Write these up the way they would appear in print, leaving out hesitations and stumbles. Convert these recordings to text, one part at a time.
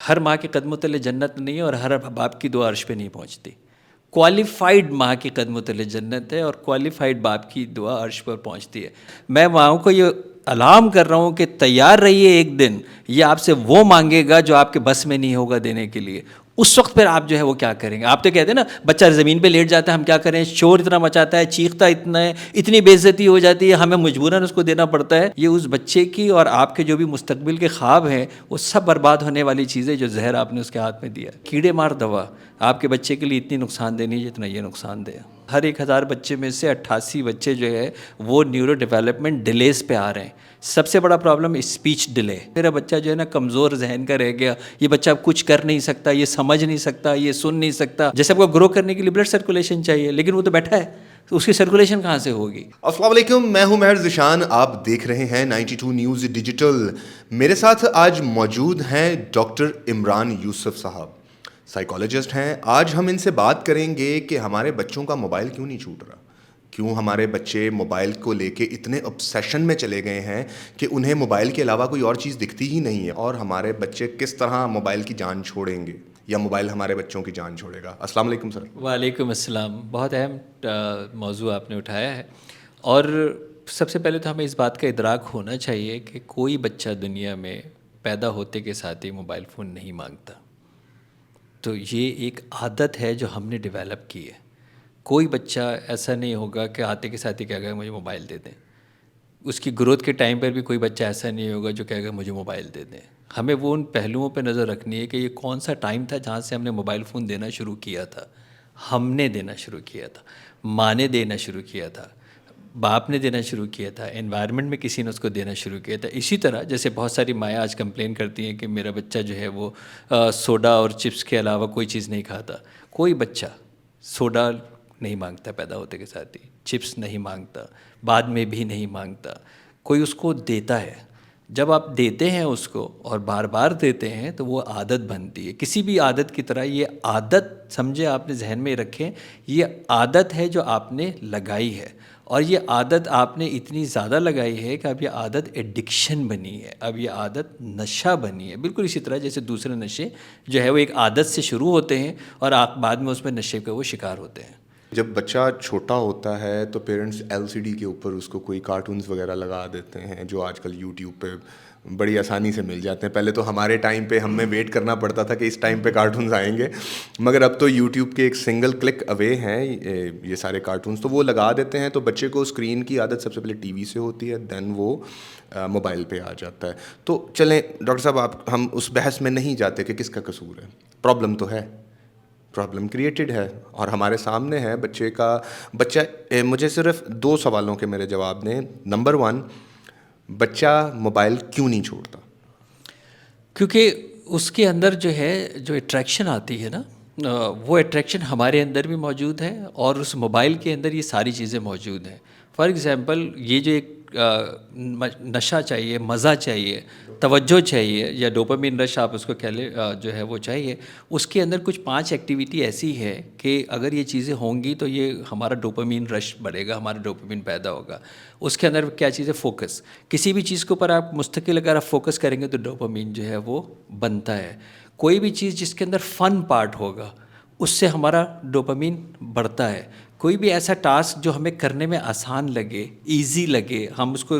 ہر ماں کے قدموں تلے جنت نہیں ہے اور ہر باپ کی دعا عرش پہ نہیں پہنچتی. کوالیفائڈ ماں کی قدموں تلے جنت ہے اور کوالیفائڈ باپ کی دعا عرش پر پہنچتی ہے. میں ماؤں کو یہ الارم کر رہا ہوں کہ تیار رہیے، ایک دن یہ آپ سے وہ مانگے گا جو آپ کے بس میں نہیں ہوگا دینے کے لیے. اس وقت پھر آپ جو ہے وہ کیا کریں گے؟ آپ تو کہتے ہیں نا بچہ زمین پہ لیٹ جاتا ہے ہم کیا کریں، شور اتنا مچاتا ہے، چیختا اتنا ہے، اتنی بے عزتی ہو جاتی ہے، ہمیں مجبوراً اس کو دینا پڑتا ہے. یہ اس بچے کی اور آپ کے جو بھی مستقبل کے خواب ہیں وہ سب برباد ہونے والی چیزیں جو زہر آپ نے اس کے ہاتھ میں دیا. کیڑے مار دوا آپ کے بچے کے لیے اتنی نقصان دہ نہیں جتنا یہ نقصان دہ. ہر 1000 بچے میں سے 88 بچے جو ہے وہ نیورو ڈیولپمنٹ ڈیلیز پہ آ رہے ہیں. سب سے بڑا پرابلم اسپیچ ڈیلے. میرا بچہ جو ہے نا کمزور ذہن کا رہ گیا، یہ بچہ کچھ کر نہیں سکتا، یہ سمجھ نہیں سکتا، یہ سن نہیں سکتا. جیسے آپ کو گرو کرنے کے لیے بلڈ سرکولیشن چاہیے لیکن وہ تو بیٹھا ہے، تو اس کی سرکولیشن کہاں سے ہوگی؟ السلام علیکم، میں ہوں مہر ذیشان، آپ دیکھ رہے ہیں 92 نیوز ڈیجیٹل. میرے ساتھ آج موجود ہیں ڈاکٹر عمران یوسف صاحب، سائیکالوجسٹ ہیں. آج ہم ان سے بات کریں گے کہ ہمارے بچوں کا موبائل کیوں نہیں چھوٹ رہا، کیوں ہمارے بچے موبائل کو لے کے اتنے obsession میں چلے گئے ہیں کہ انہیں موبائل کے علاوہ کوئی اور چیز دکھتی ہی نہیں ہے، اور ہمارے بچے کس طرح موبائل کی جان چھوڑیں گے یا موبائل ہمارے بچوں کی جان چھوڑے گا. السلام علیکم سر. وعلیکم السلام. بہت اہم موضوع آپ نے اٹھایا ہے، اور سب سے پہلے تو ہمیں اس بات کا ادراک ہونا چاہیے کہ کوئی بچہ دنیا میں پیدا ہوتے کے ساتھ ہی موبائل فون نہیں مانگتا. تو یہ ایک عادت ہے جو ہم نے ڈیولپ کی ہے. کوئی بچہ ایسا نہیں ہوگا کہ آتے کے ساتھ ہی کہے گا مجھے موبائل دے دیں. اس کی گروتھ کے ٹائم پر بھی کوئی بچہ ایسا نہیں ہوگا جو کہے گا مجھے موبائل دے دیں. ہمیں وہ ان پہلوؤں پہ نظر رکھنی ہے کہ یہ کون سا ٹائم تھا جہاں سے ہم نے موبائل فون دینا شروع کیا تھا. ہم نے دینا شروع کیا تھا، ماں نے دینا شروع کیا تھا، باپ نے دینا شروع کیا تھا، انوائرمنٹ میں کسی نے اس کو دینا شروع کیا تھا. اسی طرح جیسے بہت ساری مائیں آج کمپلین کرتی ہیں کہ میرا بچہ جو ہے وہ سوڈا اور چپس کے علاوہ کوئی چیز نہیں کھاتا. کوئی بچہ سوڈا نہیں مانگتا پیدا ہوتے کے ساتھ ہی، چپس نہیں مانگتا، بعد میں بھی نہیں مانگتا. کوئی اس کو دیتا ہے. جب آپ دیتے ہیں اس کو اور بار بار دیتے ہیں تو وہ عادت بنتی ہے. کسی بھی عادت کی طرح یہ عادت سمجھے آپ نے ذہن میں رکھیں، یہ عادت ہے جو آپ نے لگائی ہے، اور یہ عادت آپ نے اتنی زیادہ لگائی ہے کہ اب یہ عادت ایڈکشن بنی ہے، اب یہ عادت نشہ بنی ہے. بالکل اسی طرح جیسے دوسرے نشے جو ہے وہ ایک عادت سے شروع ہوتے ہیں اور آپ بعد میں اس میں نشے کا وہ شکار ہوتے ہیں. جب بچہ چھوٹا ہوتا ہے تو پیرنٹس LCD کے اوپر اس کو کوئی کارٹونز وغیرہ لگا دیتے ہیں جو آج کل یوٹیوب پہ بڑی آسانی سے مل جاتے ہیں. پہلے تو ہمارے ٹائم پہ ہمیں ویٹ کرنا پڑتا تھا کہ اس ٹائم پہ کارٹونز آئیں گے، مگر اب تو یوٹیوب کے ایک سنگل کلک اوے ہیں یہ سارے کارٹونز، تو وہ لگا دیتے ہیں. تو بچے کو اسکرین کی عادت سب سے پہلے ٹی وی سے ہوتی ہے، دین وہ موبائل پہ آ جاتا ہے. تو چلیں ڈاکٹر صاحب، ہم اس بحث میں نہیں جاتے کہ کس کا قصور ہے. پرابلم تو ہے، پرابلم کریٹڈ ہے اور ہمارے سامنے ہے. بچہ مجھے صرف 2 سوالوں کے میرے جواب دیں. نمبر 1، بچہ موبائل کیوں نہیں چھوڑتا؟ کیونکہ اس کے اندر جو ہے جو اٹریکشن آتی ہے نا، وہ اٹریکشن ہمارے اندر بھی موجود ہے اور اس موبائل کے اندر یہ ساری چیزیں موجود ہیں. فار ایگزامپل یہ جو ایک نشہ چاہیے، مزہ چاہیے، توجہ چاہیے، یا ڈوپامین رش آپ اس کو کہہ لیں، جو ہے وہ چاہیے. اس کے اندر کچھ 5 ایکٹیویٹی ایسی ہے کہ اگر یہ چیزیں ہوں گی تو یہ ہمارا ڈوپامین رش بڑھے گا، ہمارا ڈوپامین پیدا ہوگا. اس کے اندر کیا چیز ہے؟ فوکس. کسی بھی چیز کے اوپر آپ مستقل اگر آپ فوکس کریں گے تو ڈوپامین جو ہے وہ بنتا ہے. کوئی بھی چیز جس کے اندر فن پارٹ ہوگا اس سے ہمارا ڈوپامین بڑھتا ہے. کوئی بھی ایسا ٹاسک جو ہمیں کرنے میں آسان لگے، ایزی لگے، ہم اس کو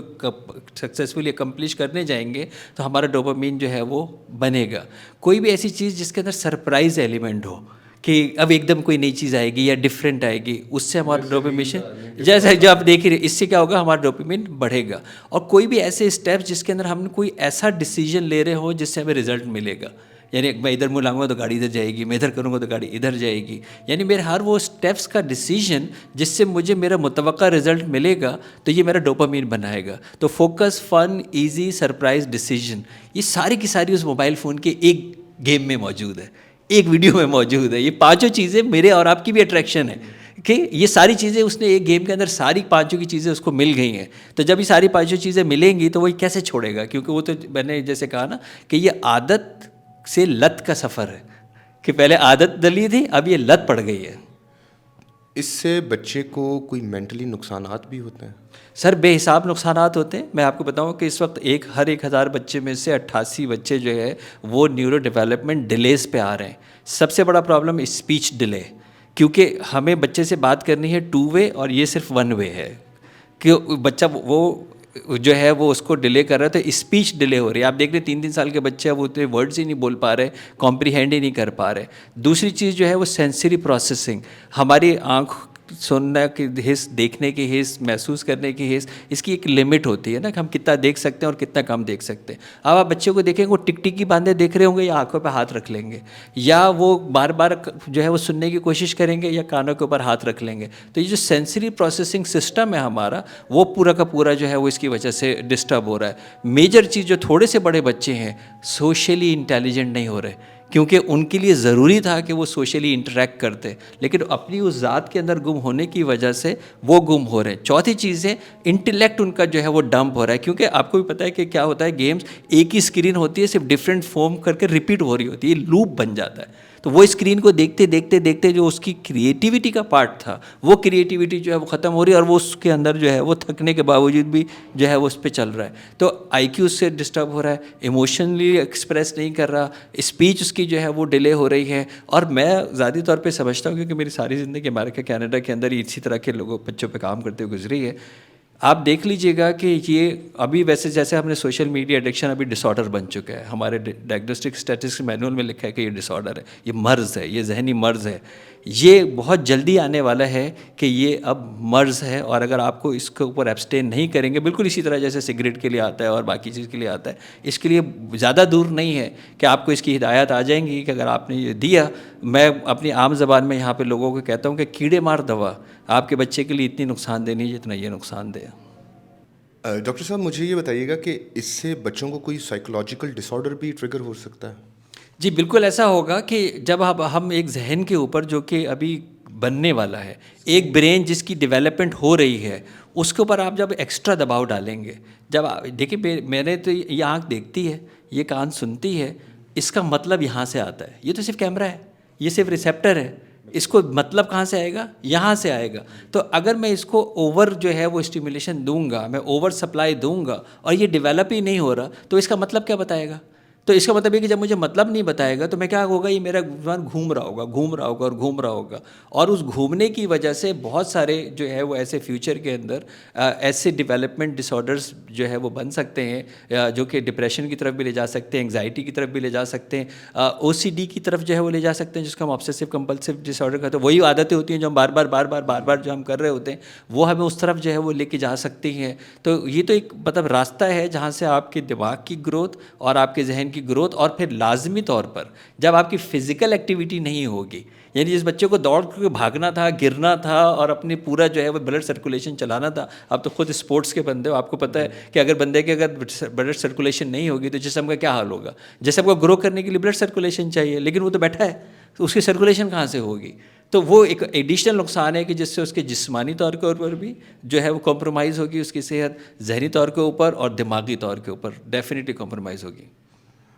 سکسیزفلی اکمپلش کرنے جائیں گے تو ہمارا ڈوپامین جو ہے وہ بنے گا. کوئی بھی ایسی چیز جس کے اندر سرپرائز ایلیمنٹ ہو کہ اب ایک دم کوئی نئی چیز آئے گی یا ڈفرینٹ آئے گی، اس سے ہمارا ڈوپامین جیسے جو آپ دیکھ رہے، اس سے کیا ہوگا؟ ہمارا ڈوپامین بڑھے گا. اور کوئی بھی ایسے اسٹیپس جس کے اندر ہم کوئی ایسا ڈیسیجن لے رہے ہوں جس سے ہمیں رزلٹ ملے گا. یعنی میں ادھر منہ لاؤں گا تو گاڑی ادھر جائے گی، میں ادھر کروں گا تو گاڑی ادھر جائے گی. یعنی میرے ہر وہ اسٹیپس کا ڈیسیجن جس سے مجھے میرا متوقع رزلٹ ملے گا تو یہ میرا ڈوپامین بنائے گا. تو فوکس، فن، ایزی، سرپرائز، ڈیسیجن، یہ ساری کی ساری اس موبائل فون کے ایک گیم میں موجود ہے، ایک ویڈیو میں موجود ہے. یہ 5 چیزیں میرے اور آپ کی بھی اٹریکشن ہے کہ یہ ساری چیزیں اس نے ایک گیم کے اندر ساری 5 کی چیزیں اس کو مل گئی ہیں. تو جب یہ ساری 5 چیزیں ملیں گی تو وہ کیسے چھوڑے گا؟ کیونکہ وہ تو میں نے جیسے کہا نا کہ یہ عادت سے لت کا سفر ہے، کہ پہلے عادت ڈلی تھی، اب یہ لت پڑ گئی ہے. اس سے بچے کو کوئی مینٹلی نقصانات بھی ہوتے ہیں؟ سر بے حساب نقصانات ہوتے ہیں. میں آپ کو بتاؤں کہ اس وقت ہر 1000 بچے میں سے 88 بچے جو ہے وہ نیورو ڈیولپمنٹ ڈیلیز پہ آ رہے ہیں. سب سے بڑا پرابلم اسپیچ ڈیلے, کیونکہ ہمیں بچے سے بات کرنی ہے 2 وے اور یہ صرف 1 وے ہے, کہ بچہ وہ جو ہے وہ اس کو ڈیلے کر رہا ہے, تو اسپیچ ڈیلے ہو رہی ہے. آپ دیکھ رہے 3 سال کے بچے وہ اتنے ورڈز ہی نہیں بول پا رہے, کمپریہینڈ ہی نہیں کر پا رہے. دوسری چیز جو ہے وہ سینسری پروسیسنگ, ہماری آنکھ سننے کی حس, دیکھنے کی حس, محسوس کرنے کی حس, اس کی ایک لمٹ ہوتی ہے نا کہ ہم کتنا دیکھ سکتے ہیں اور کتنا کم دیکھ سکتے ہیں. اب آپ بچے کو دیکھیں وہ ٹک ٹک کی باندھے دیکھ رہے ہوں گے یا آنکھوں پہ ہاتھ رکھ لیں گے, یا وہ بار بار جو ہے وہ سننے کی کوشش کریں گے یا کانوں کے اوپر ہاتھ رکھ لیں گے. تو یہ جو سینسری پروسیسنگ سسٹم ہے ہمارا, وہ پورا کا پورا جو ہے وہ اس کی وجہ سے ڈسٹرب ہو رہا ہے. میجر چیز جو تھوڑے سے بڑے بچے ہیں سوشلی انٹیلیجنٹ نہیں ہو رہے, کیونکہ ان کے لیے ضروری تھا کہ وہ سوشلی انٹریکٹ کرتے, لیکن اپنی اس ذات کے اندر گم ہونے کی وجہ سے وہ گم ہو رہے ہیں. چوتھی چیز ہے انٹلیکٹ ان کا جو ہے وہ ڈمپ ہو رہا ہے, کیونکہ آپ کو بھی پتہ ہے کہ کیا ہوتا ہے, گیمز ایک ہی اسکرین ہوتی ہے, صرف ڈفرینٹ فارم کر کے ریپیٹ ہو رہی ہوتی ہے, لوپ بن جاتا ہے. تو وہ اسکرین کو دیکھتے دیکھتے دیکھتے جو اس کی کریٹیوٹی کا پارٹ تھا, وہ کریٹیوٹی جو ہے وہ ختم ہو رہی ہے, اور وہ اس کے اندر جو ہے وہ تھکنے کے باوجود بھی جو ہے وہ اس پہ چل رہا ہے. تو آئی کیو سے ڈسٹرب ہو رہا ہے, ایموشنلی ایکسپریس نہیں کر رہا, اسپیچ اس کی جو ہے وہ ڈیلے ہو رہی ہے. اور میں ذاتی طور پہ سمجھتا ہوں, کیونکہ میری ساری زندگی امریکہ کینیڈا کے اندر اسی طرح کے لوگوں بچوں پہ کام کرتے ہوئے گزری ہے. آپ دیکھ لیجئے گا کہ یہ ابھی ویسے جیسے ہم نے سوشل میڈیا ایڈکشن ابھی ڈس آرڈر بن چکا ہے, ہمارے ڈائگنوسٹک اسٹیٹسٹکس مینول میں لکھا ہے کہ یہ ڈس آرڈر ہے, یہ مرض ہے, یہ ذہنی مرض ہے. یہ بہت جلدی آنے والا ہے کہ یہ اب مرض ہے, اور اگر آپ کو اس کے اوپر ایبسٹین نہیں کریں گے, بالکل اسی طرح جیسے سگریٹ کے لیے آتا ہے اور باقی چیز کے لیے آتا ہے, اس کے لیے زیادہ دور نہیں ہے کہ آپ کو اس کی ہدایت آ جائیں گی کہ اگر آپ نے یہ دیا. میں اپنی عام زبان میں یہاں پہ لوگوں کو کہتا ہوں کہ کیڑے مار دوا آپ کے بچے کے لیے اتنی نقصان دہ نہیں جتنا یہ نقصان دہ. ڈاکٹر صاحب مجھے یہ بتائیے گا کہ اس سے بچوں کو کوئی سائیکولوجیکل ڈس آرڈر بھی ٹریگر ہو سکتا ہے؟ جی بالکل ایسا ہوگا کہ جب ہم ایک ذہن کے اوپر جو کہ ابھی بننے والا ہے, ایک برین جس کی ڈیولپمنٹ ہو رہی ہے, اس کے اوپر آپ جب ایکسٹرا دباؤ ڈالیں گے, جب دیکھیں میں نے تو یہ آنکھ دیکھتی ہے, یہ کان سنتی ہے, اس کا مطلب یہاں سے آتا ہے, یہ تو صرف کیمرہ ہے, یہ صرف ریسیپٹر ہے, اس کو مطلب کہاں سے آئے گا, یہاں سے آئے گا. تو اگر میں اس کو اوور جو ہے وہ اسٹیمولیشن دوں گا, میں اوور سپلائی دوں گا اور یہ ڈیولپ ہی نہیں ہو رہا, تو اس کا مطلب کیا بتائے گا؟ تو اس کا مطلب یہ کہ جب مجھے مطلب نہیں بتائے گا تو میں کیا ہوگا, یہ میرا زبان گھوم رہا ہوگا اور گھوم رہا ہوگا, اور اس گھومنے کی وجہ سے بہت سارے جو ہے وہ ایسے فیوچر کے اندر ایسے ڈیولپمنٹ ڈس آرڈرز جو ہے وہ بن سکتے ہیں, جو کہ ڈپریشن کی طرف بھی لے جا سکتے ہیں, انگزائٹی کی طرف بھی لے جا سکتے ہیں, او سی ڈی کی طرف جو ہے وہ لے جا سکتے ہیں, جس کو ہم آبسیسو کمپلسو ڈس آرڈر کہتے ہیں. وہی عادتیں ہوتی ہیں جو ہم بار بار جو ہم کر رہے ہوتے ہیں, وہ ہمیں اس طرف جو ہے وہ لے کے جا سکتی ہیں. تو یہ تو ایک مطلب راستہ ہے جہاں سے آپ کے دماغ کی گروتھ اور آپ کے ذہن کی گروتھ, اور پھر لازمی طور پر جب آپ کی فزیکل ایکٹیویٹی نہیں ہوگی, یعنی جس بچے کو دوڑ کے بھاگنا تھا, گرنا تھا اور اپنی پورا جو ہے وہ بلڈ سرکولیشن چلانا تھا. آپ تو خود اسپورٹس کے بندے ہو, آپ کو پتہ ہے کہ اگر بندے کے اگر بلڈ سرکولیشن نہیں ہوگی تو جسم کا کیا حال ہوگا. جسم کو گرو کرنے کے لیے بلڈ سرکولیشن چاہیے, لیکن وہ تو بیٹھا ہے, تو اس کی سرکولیشن کہاں سے ہوگی. تو وہ ایک ایڈیشنل نقصان ہے کہ جس سے اس کے جسمانی طور کے اوپر بھی جو ہے وہ کمپرومائز ہوگی, اس کی صحت ذہنی طور کے اوپر اور دماغی طور کے اوپر ڈیفینیٹلی کمپرومائز ہوگی.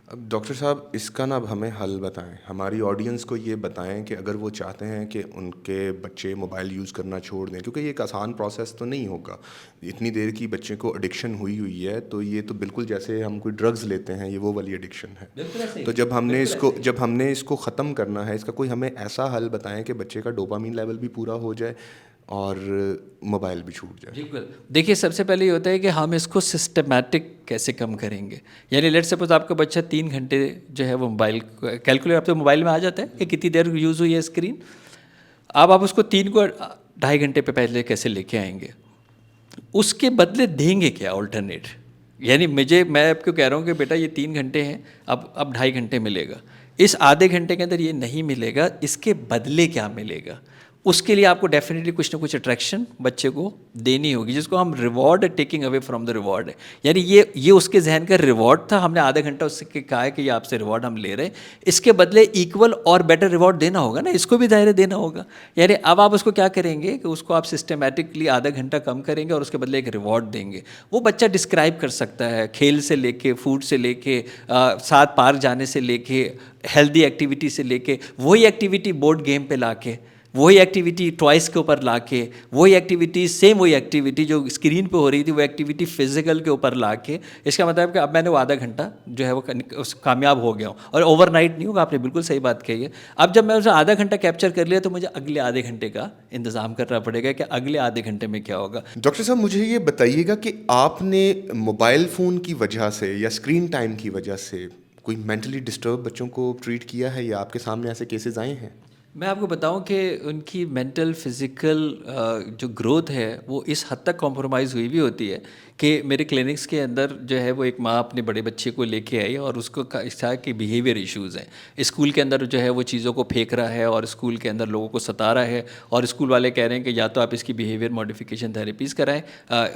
اب ڈاکٹر صاحب اس کا نا اب ہمیں حل بتائیں, ہماری آڈینس کو یہ بتائیں کہ اگر وہ چاہتے ہیں کہ ان کے بچے موبائل یوز کرنا چھوڑ دیں, کیونکہ یہ ایک آسان پروسیس تو نہیں ہوگا, اتنی دیر کی بچے کو ایڈکشن ہوئی ہے, تو یہ تو بالکل جیسے ہم کوئی ڈرگز لیتے ہیں, یہ وہ والی ایڈکشن ہے. تو جب ہم نے اس کو ختم کرنا ہے, اس کا کوئی ہمیں ایسا حل بتائیں کہ بچے کا ڈوپامین لیول بھی پورا ہو جائے اور موبائل بھی چھوٹ جائے. بالکل, دیکھیے سب سے پہلے یہ ہوتا ہے کہ ہم اس کو سسٹمیٹک کیسے کم کریں گے. یعنی لیٹ سپوز آپ کا بچہ 3 گھنٹے جو ہے وہ موبائل کیلکولیٹ آپ تو موبائل میں آ جاتا ہے کہ کتنی دیر یوز ہوئی ہے اسکرین. اب آپ اس کو 3 کو 2.5 گھنٹے پہ پہلے کیسے لے کے آئیں گے, اس کے بدلے دیں گے کیا آلٹرنیٹ. یعنی میں آپ کو کہہ رہا ہوں کہ بیٹا یہ 3 گھنٹے ہیں, اب 2.5 گھنٹے ملے گا, اس آدھے گھنٹے کے اندر یہ نہیں ملے گا, اس کے بدلے کیا ملے گا. اس کے لیے آپ کو ڈیفینیٹلی کچھ نہ کچھ اٹریکشن بچے کو دینی ہوگی, جس کو ہم reward taking away from the reward ہے. یعنی یہ اس کے ذہن کا ریوارڈ تھا, ہم نے آدھا گھنٹہ اس سے کہا ہے کہ یہ آپ سے ریوارڈ ہم لے رہے ہیں, اس کے بدلے ایکول اور بیٹر ریوارڈ دینا ہوگا نا, اس کو بھی دائرے دینا ہوگا. یعنی اب آپ اس کو کیا کریں گے کہ اس کو آپ سسٹمیٹکلی آدھا گھنٹہ کم کریں گے اور اس کے بدلے ایک ریوارڈ دیں گے. وہ بچہ ڈسکرائب کر سکتا ہے, کھیل سے لے کے, فوڈ سے لے کے, ساتھ پارک جانے سے لے کے, ہیلدی ایکٹیویٹی سے لے کے, وہی ایکٹیویٹی بورڈ گیم پہ لا کے. وہی ایکٹیویٹی ٹوائس کے اوپر لا کے، وہی ایکٹیویٹی سیم وہی ایکٹیویٹی جو اسکرین پہ ہو رہی تھی وہ ایکٹیویٹی فزیکل کے اوپر لا کے، اس کا مطلب کہ اب میں نے وہ آدھا گھنٹہ جو ہے وہ کامیاب ہو گیا ہوں. اور اوور نائٹ نہیں ہوگا، آپ نے بالکل صحیح بات کہی ہے. اب جب میں اسے آدھا گھنٹہ کیپچر کر لیا تو مجھے اگلے آدھے گھنٹے کا انتظام کرنا پڑے گا کہ اگلے آدھے گھنٹے میں کیا ہوگا. ڈاکٹر صاحب مجھے یہ بتائیے گا کہ آپ نے موبائل فون کی وجہ سے یا اسکرین ٹائم کی وجہ سے کوئی مینٹلی ڈسٹرب بچوں کو ٹریٹ کیا ہے، یا آپ کے سامنے ایسے کیسز آئے ہیں؟ میں آپ کو بتاؤں کہ ان کی مینٹل فزیکل جو گروتھ ہے وہ اس حد تک کمپرومائز ہوئی بھی ہوتی ہے کہ میرے کلینکس کے اندر جو ہے وہ ایک ماں اپنے بڑے بچے کو لے کے آئی اور اس کو اس طرح کے بیہیویئر ایشوز ہیں. اسکول کے اندر جو ہے وہ چیزوں کو پھینک رہا ہے اور اسکول کے اندر لوگوں کو ستا رہا ہے، اور اسکول والے کہہ رہے ہیں کہ یا تو آپ اس کی بیہیویئر ماڈیفیکیشن تھراپیز کرائیں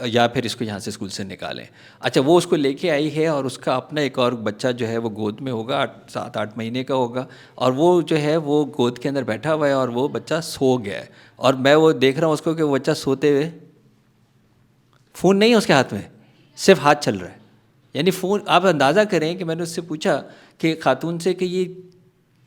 یا پھر اس کو یہاں سے اسکول سے نکالیں. اچھا، وہ اس کو لے کے آئی ہے اور اس کا اپنا ایک اور بچہ جو ہے وہ گود میں ہوگا، 7-8 مہینے کا ہوگا، اور وہ جو ہے وہ گود کے اندر بیٹھا ہوا ہے اور وہ بچہ سو گیا ہے. اور میں وہ دیکھ رہا ہوں اس کو کہ وہ بچہ سوتے ہوئے، فون نہیں ہے اس کے ہاتھ میں، صرف ہاتھ چل رہا ہے. یعنی فون، آپ اندازہ کریں کہ میں نے اس سے پوچھا کہ خاتون سے کہ یہ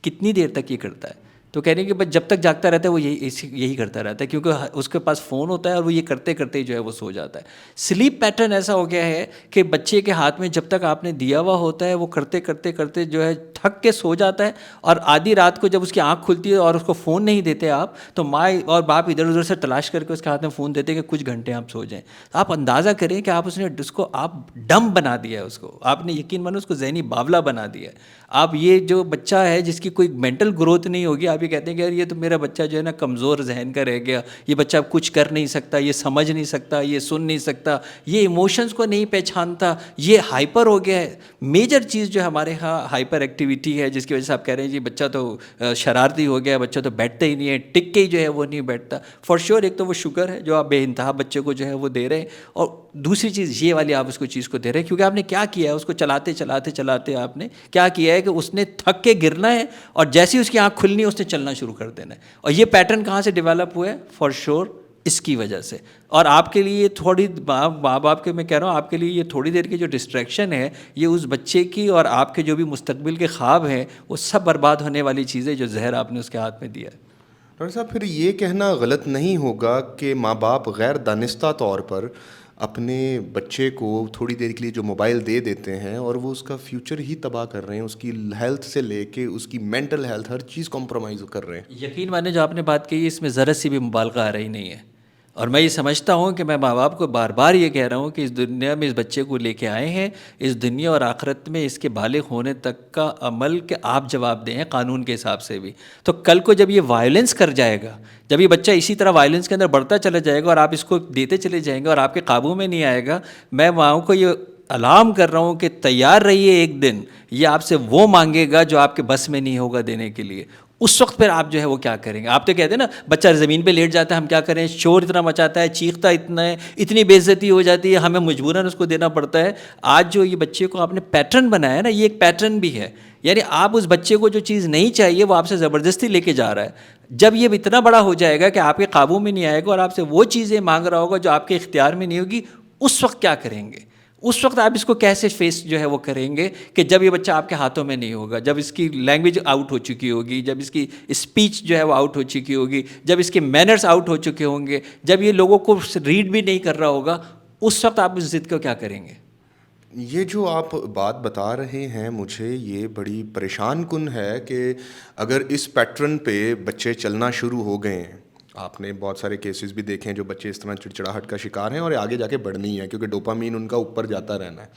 کتنی دیر تک یہ کرتا ہے، تو کہہ رہے ہیں کہ بس جب تک جاگتا رہتا ہے وہ یہی کرتا رہتا ہے، کیونکہ اس کے پاس فون ہوتا ہے اور وہ یہ کرتے کرتے جو ہے وہ سو جاتا ہے. سلیپ پیٹرن ایسا ہو گیا ہے کہ بچے کے ہاتھ میں جب تک آپ نے دیا ہوا ہوتا ہے وہ کرتے کرتے کرتے جو ہے تھک کے سو جاتا ہے، اور آدھی رات کو جب اس کی آنکھ کھلتی ہے اور اس کو فون نہیں دیتے آپ، تو ماں اور باپ ادھر ادھر سے تلاش کر کے اس کے ہاتھ میں فون دیتے ہیں کہ کچھ گھنٹے آپ سو جائیں. آپ اندازہ کریں کہ آپ اس کو آپ ڈم بنا دیا ہے، اس کو آپ نے یقین مانو اس کو ذہنی باولا بنا دیا ہے. آپ یہ جو بچہ ہے جس کی کوئی مینٹل گروتھ نہیں ہوگی، آپ یہ کہتے ہیں کہ یار یہ تو میرا بچہ جو ہے نا کمزور ذہن کا رہ گیا، یہ بچہ اب کچھ کر نہیں سکتا، یہ سمجھ نہیں سکتا، یہ سن نہیں سکتا، یہ ایموشنز کو نہیں پہچانتا، یہ ہائپر ہو گیا ہے. میجر چیز جو ہمارے ہاں ہائپر ایکٹیویٹی ہے، جس کی وجہ سے آپ کہہ رہے ہیں جی بچہ تو شرارتی ہو گیا، بچہ تو بیٹھتا ہی نہیں ہے، ٹک کے جو ہے وہ نہیں بیٹھتا. فار شیور ایک تو وہ شوگر ہے جو آپ بے انتہا بچے کو جو ہے وہ دے رہے ہیں، اور دوسری چیز یہ والی آپ اس کو چیز کو دے رہے ہیں کیونکہ آپ نے کیا کیا ہے، اس کو چلاتے چلاتے چلاتے آپ نے کیا کیا ہے کہ اس نے تھک کے گرنا ہے اور جیسی اس کی آنکھ کھلنی ہے اس نے چلنا شروع کر دینا ہے. اور یہ پیٹرن کہاں سے ڈیولپ ہوا ہے؟ فار شیور اس کی وجہ سے. اور آپ کے لیے تھوڑی ماں باپ کے، میں کہہ رہا ہوں آپ کے لیے یہ تھوڑی دیر کی جو ڈسٹریکشن ہے، یہ اس بچے کی اور آپ کے جو بھی مستقبل کے خواب ہیں وہ سب برباد ہونے والی چیزیں جو زہر آپ نے اس کے ہاتھ میں دیا ہے. ڈاکٹر صاحب پھر یہ کہنا غلط نہیں ہوگا کہ ماں باپ غیر دانستہ طور پر اپنے بچے کو تھوڑی دیر کے لیے جو موبائل دے دیتے ہیں اور وہ اس کا فیوچر ہی تباہ کر رہے ہیں، اس کی ہیلتھ سے لے کے اس کی مینٹل ہیلتھ ہر چیز کمپرومائز کر رہے ہیں؟ یقین مانے جو آپ نے بات کہی اس میں ذرا سی بھی مبالغہ آ رہی نہیں ہے. اور میں یہ سمجھتا ہوں کہ میں ماں باپ کو بار بار یہ کہہ رہا ہوں کہ اس دنیا میں اس بچے کو لے کے آئے ہیں، اس دنیا اور آخرت میں اس کے بالغ ہونے تک کا عمل کہ آپ جواب دیں ہیں قانون کے حساب سے بھی. تو کل کو جب یہ وائلنس کر جائے گا، جب یہ بچہ اسی طرح وائلنس کے اندر بڑھتا چلا جائے گا اور آپ اس کو دیتے چلے جائیں گے اور آپ کے قابو میں نہیں آئے گا، میں ماؤں کو یہ الارم کر رہا ہوں کہ تیار رہیے، ایک دن یہ آپ سے وہ مانگے گا جو آپ کے بس میں نہیں ہوگا دینے کے لیے. اس وقت پھر آپ جو ہے وہ کیا کریں گے؟ آپ تو کہتے ہیں نا بچہ زمین پہ لیٹ جاتا ہے، ہم کیا کریں، شور اتنا مچاتا ہے، چیختا اتنا ہے، اتنی بے عزتی ہو جاتی ہے، ہمیں مجبوراً اس کو دینا پڑتا ہے. آج جو یہ بچے کو آپ نے پیٹرن بنایا ہے نا، یہ ایک پیٹرن بھی ہے. یعنی آپ اس بچے کو جو چیز نہیں چاہیے وہ آپ سے زبردستی لے کے جا رہا ہے. جب یہ اتنا بڑا ہو جائے گا کہ آپ کے قابو میں نہیں آئے گا اور آپ سے وہ چیزیں مانگ رہا ہوگا جو آپ کے اختیار میں نہیں ہوگی، اس وقت کیا کریں گے؟ اس وقت آپ اس کو کیسے فیس جو ہے وہ کریں گے کہ جب یہ بچہ آپ کے ہاتھوں میں نہیں ہوگا، جب اس کی لینگویج آؤٹ ہو چکی ہوگی، جب اس کی اسپیچ جو ہے وہ آؤٹ ہو چکی ہوگی، جب اس کے مینرز آؤٹ ہو چکے ہوں گے، جب یہ لوگوں کو ریڈ بھی نہیں کر رہا ہوگا، اس وقت آپ اس ضد کو کیا کریں گے؟ یہ جو آپ بات بتا رہے ہیں مجھے یہ بڑی پریشان کن ہے کہ اگر اس پیٹرن پہ بچے چلنا شروع ہو گئے ہیں، آپ نے بہت سارے کیسز بھی دیکھے ہیں جو بچے اس طرح چڑچڑاہٹ کا شکار ہیں اور آگے جا کے بڑھنی ہے کیونکہ ڈوپامین ان کا اوپر جاتا رہنا ہے،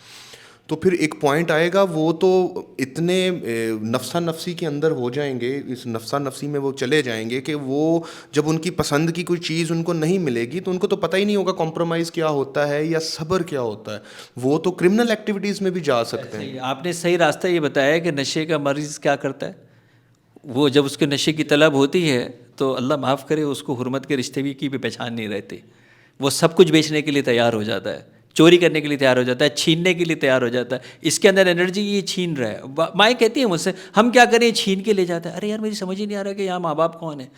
تو پھر ایک پوائنٹ آئے گا وہ تو اتنے نفسا نفسی کے اندر ہو جائیں گے، اس نفسا نفسی میں وہ چلے جائیں گے کہ وہ جب ان کی پسند کی کوئی چیز ان کو نہیں ملے گی تو ان کو تو پتہ ہی نہیں ہوگا کمپرومائز کیا ہوتا ہے یا صبر کیا ہوتا ہے، وہ تو کرمنل ایکٹیویٹیز میں بھی جا سکتے ہیں. آپ نے صحیح راستہ یہ بتایا کہ نشے کا مریض کیا کرتا ہے، وہ جب اس کے نشے کی طلب ہوتی ہے تو اللہ معاف کرے اس کو حرمت کے رشتے کی بھی پہچان نہیں رہتی، وہ سب کچھ بیچنے کے لیے تیار ہو جاتا ہے، چوری کرنے کے لیے تیار ہو جاتا ہے، چھیننے کے لیے تیار ہو جاتا ہے. اس کے اندر انرجی یہ چھین رہا ہے. مائیں کہتی ہیں مجھ سے ہم کیا کریں، چھین کے لے جاتا ہے. ارے یار میری سمجھ ہی نہیں آ رہا کہ یہاں ماں باپ کون ہیں.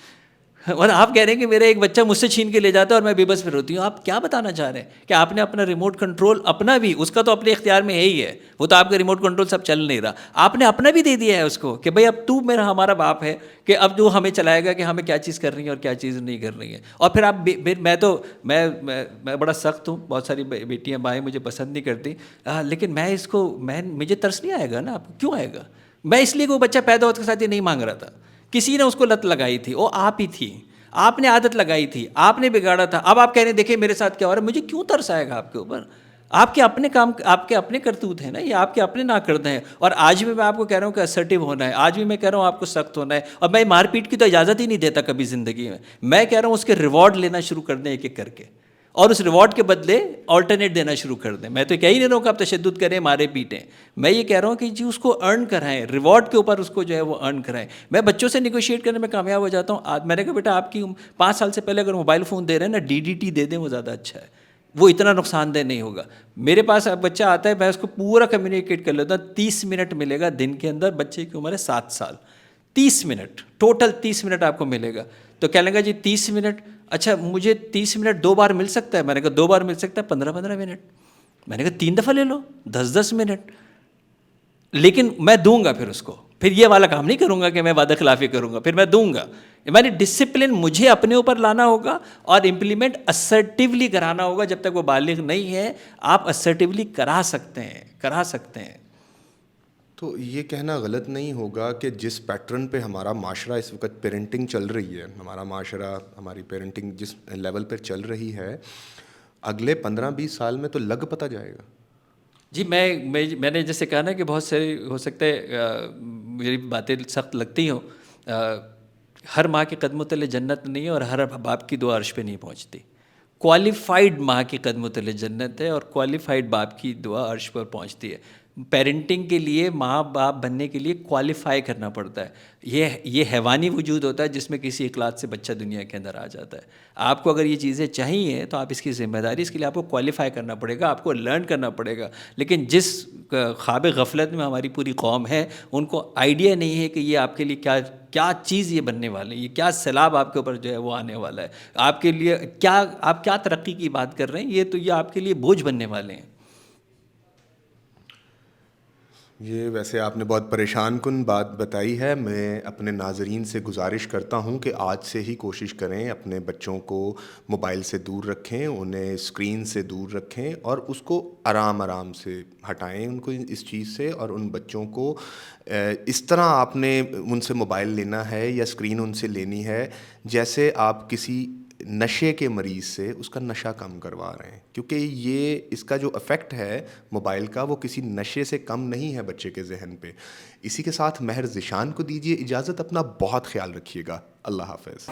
اور آپ کہہ رہے ہیں کہ میرا ایک بچہ مجھ سے چھین کے لے جاتا ہے اور میں بے بس پھر ہوتی ہوں. آپ کیا بتانا چاہ رہے ہیں کہ آپ نے اپنا ریموٹ کنٹرول اپنا بھی, اس کا تو اپنے اختیار میں ہے ہی ہے, وہ تو آپ کا ریموٹ کنٹرول سب چل نہیں رہا, آپ نے اپنا بھی دے دیا ہے اس کو کہ بھائی اب تو میرا ہمارا باپ ہے کہ اب تو ہمیں چلائے گا کہ ہمیں کیا چیز کر رہی ہے اور کیا چیز نہیں کر رہی ہے. اور پھر آپ میں بڑا سخت ہوں, بہت ساری بیٹیاں مائیں مجھے پسند نہیں کرتی, لیکن میں اس کو مجھے ترس نہیں آئے گا نا. آپ کو کیوں آئے گا؟ میں اس لیے کہ وہ بچہ پیدا ہونے کے ساتھ یہ نہیں مانگ رہا تھا, کسی نے اس کو لت لگائی تھی, وہ آپ ہی تھی, آپ نے عادت لگائی تھی, آپ نے بگاڑا تھا. اب آپ کہہ رہے ہیں دیکھیں میرے ساتھ کیا ہو رہا ہے, مجھے کیوں ترس آئے گا آپ کے اوپر؟ آپ کے اپنے کام, آپ کے اپنے کرتوت ہیں نا, یہ آپ کے اپنے ناکردے ہیں. اور آج بھی میں آپ کو کہہ رہا ہوں کہ اسرٹیو ہونا ہے, آج بھی میں کہہ رہا ہوں آپ کو سخت ہونا ہے, اور میں مار پیٹ کی تو اجازت ہی نہیں دیتا کبھی زندگی میں. میں کہہ رہا ہوں اس کے ریوارڈ لینا شروع کر دیں ایک ایک کر کے, اور اس ریوارڈ کے بدلے آلٹرنیٹ دینا شروع کر دیں. میں تو کہہ ہی نہیں رہا ہوں کہ آپ تشدد کریں, مارے پیٹیں. میں یہ کہہ رہا ہوں کہ جی اس کو ارن کرائیں, ریوارڈ کے اوپر اس کو جو ہے وہ ارن کرائیں. میں بچوں سے نیگوشیٹ کرنے میں کامیاب ہو جاتا ہوں. میں نے کہا بیٹا آپ کی 5 سال سے پہلے اگر موبائل فون دے رہے ہیں نا, DDT دے دیں, وہ زیادہ اچھا ہے, وہ اتنا نقصان دہ نہیں ہوگا. میرے پاس بچہ آتا ہے, میں اس کو پورا کمیونیکیٹ کر لیتا ہوں. 30 منٹ ملے گا دن کے اندر, بچے کی عمر ہے 7 سال, 30 منٹ ٹوٹل 30 منٹ آپ کو ملے گا. تو کہنے لگا جی 30 منٹ, اچھا مجھے 30 منٹ 2 بار مل سکتا ہے؟ میں نے کہا 2 بار مل سکتا ہے, 15-15 منٹ. میں نے کہا 3 دفعہ لے لو, 10-10 منٹ. لیکن میں دوں گا پھر اس کو, پھر یہ والا کام نہیں کروں گا کہ میں وعدہ خلافی کروں گا, پھر میں دوں گا. میں نے ڈسپلن مجھے اپنے اوپر لانا ہوگا اور امپلیمنٹ اسرٹیولی کرانا ہوگا. جب تک وہ بالغ نہیں ہے آپ اسرٹیولی کرا سکتے ہیں. تو یہ کہنا غلط نہیں ہوگا کہ جس پیٹرن پہ ہمارا معاشرہ اس وقت پیرنٹنگ چل رہی ہے, ہمارا معاشرہ, ہماری پیرنٹنگ جس لیول پہ چل رہی ہے, اگلے 15-20 سال میں تو لگ پتہ جائے گا. جی میں نے جیسے کہا نا کہ بہت ساری ہو سکتا ہے میری باتیں سخت لگتی ہوں. ہر ماں کے قدموں تلے جنت نہیں ہے, اور ہر باپ کی دعا عرش پہ نہیں پہنچتی. کوالیفائڈ ماں کے قدموں تلے جنت ہے, اور کوالیفائڈ باپ کی دعا عرش پر پہنچتی ہے. پیرنٹنگ کے لیے, ماں باپ بننے کے لیے کوالیفائی کرنا پڑتا ہے. یہ حیوانی وجود ہوتا ہے جس میں کسی اخلاق سے بچہ دنیا کے اندر آ جاتا ہے. آپ کو اگر یہ چیزیں چاہیے تو آپ اس کی ذمہ داری, اس کے لیے آپ کو کوالیفائی کرنا پڑے گا, آپ کو لرن کرنا پڑے گا. لیکن جس خواب غفلت میں ہماری پوری قوم ہے, ان کو آئیڈیا نہیں ہے کہ یہ آپ کے لیے کیا چیز یہ بننے والی ہے, یہ کیا سیلاب آپ کے اوپر جو ہے وہ آنے والا ہے, آپ کے لیے آپ کیا ترقی کی بات کر رہے ہیں, یہ آپ کے لیے بوجھ بننے والے ہیں. یہ ویسے آپ نے بہت پریشان کن بات بتائی ہے. میں اپنے ناظرین سے گزارش کرتا ہوں کہ آج سے ہی کوشش کریں اپنے بچوں کو موبائل سے دور رکھیں, انہیں اسکرین سے دور رکھیں, اور اس کو آرام سے ہٹائیں ان کو اس چیز سے. اور ان بچوں کو اس طرح آپ نے ان سے موبائل لینا ہے یا اسکرین ان سے لینی ہے جیسے آپ کسی نشے کے مریض سے اس کا نشہ کم کروا رہے ہیں, کیونکہ یہ اس کا جو افیکٹ ہے موبائل کا وہ کسی نشے سے کم نہیں ہے بچے کے ذہن پہ. اسی کے ساتھ مہر ذیشان کو دیجیے اجازت, اپنا بہت خیال رکھیے گا. اللہ حافظ.